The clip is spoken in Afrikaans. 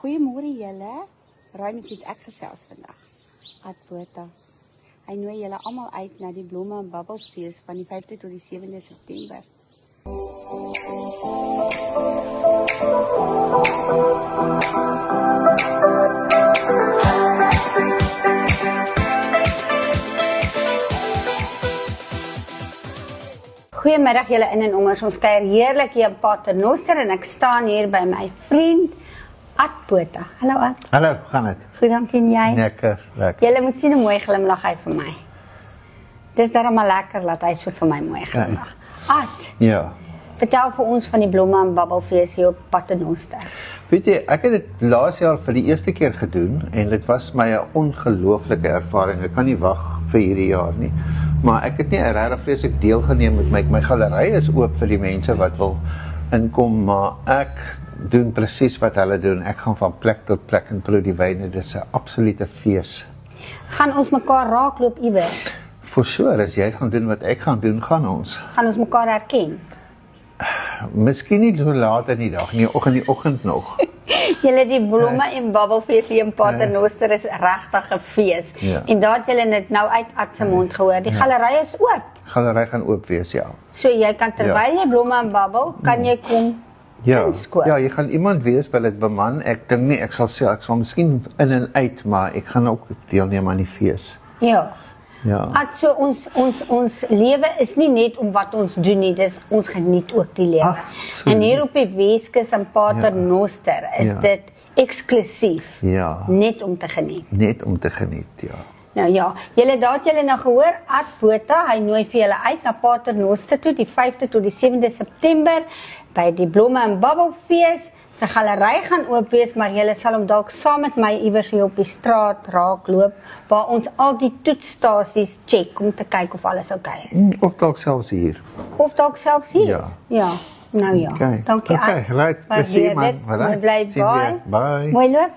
Goeiemôre julle. Raai met wie ek gesels vandag. Ad Botha. Hy nooi julle almal uit na die Blomme en Bubbles fees van die 5de tot die 7de September. Goeiemiddag julle in en onders. Ons kuier heerlik hier in Paternoster en ek staan hier by my vriend Ad Botha. Hallo Ad. Hallo, gaan dit? Goed, dankie en jy? Lekker, lekker. Julle moet sien hoe mooi glimlag hy vir my. Dis darem maar lekker dat hy so vir my mooi glimlag. Ad, Ja. vertel vir ons van die Blomme en Bubblefees hier op Paternoster. Weet jy, ek het dit laas jaar vir die eerste keer gedoen en dit was my 'n ongelooflike ervaring. Ek kan nie wag vir hierdie jaar nie. Maar ek het nie regtig vreeslik deelgeneem met my galery is oop vir die mense wat wil inkom, maar ek doen presies wat hulle doen. Ek gaan van plek tot plek en proe die wyne. Dit is 'n absolute fees. Gaan ons mekaar raakloop iewers? For sure, as jy gaan doen wat ek gaan doen, gaan ons. Gaan ons mekaar herken? Miskien nie so laat in die dag nie, in die oggend nog. Julle die Blomme en Bubblefees hier in Paternoster is regtig 'n fees. Ja. En daar het julle dit nou uit Ad se mond gehoor. Die galery is oop. Galery gaan oop wees, ja. So jy kan terwyl jy Blomme en Bubble, kan jy kom inskoop. Ja, jy gaan iemand wees wat dit beman. Ek dink nie ek sal miskien in en uit, maar ek gaan ook deelneem aan die fees. Ja. Ja. Ad, so ons lewe is nie net om wat ons doen nie, dis ons geniet ook die lewe. Absoluut. En hier op die Weskus in Paternoster is Ja. dit eksklusief. Ja. Net om te geniet. Net om te geniet, ja. Nou ja, julle nou gehoor, Ad Botha, hy nooi vir julle uit na Paternoster toe, die 5de tot die 7de September, by die Blomme en Bubblefees. Sy galery gaan oop wees, maar julle sal hom dalk saam met my iewers hier op die straat raakloop, waar ons al die toetsstasies check, om te kyk of alles oukei is. Of dalk selfs hier. Of dalk selfs hier? Ja. Ja, nou ja. Okay. Dankie, Okay, Ad. right. Waardeer Plezier, man. dit. Right. Mooi bly, Sien weer. bye. Bye. Mooi loop.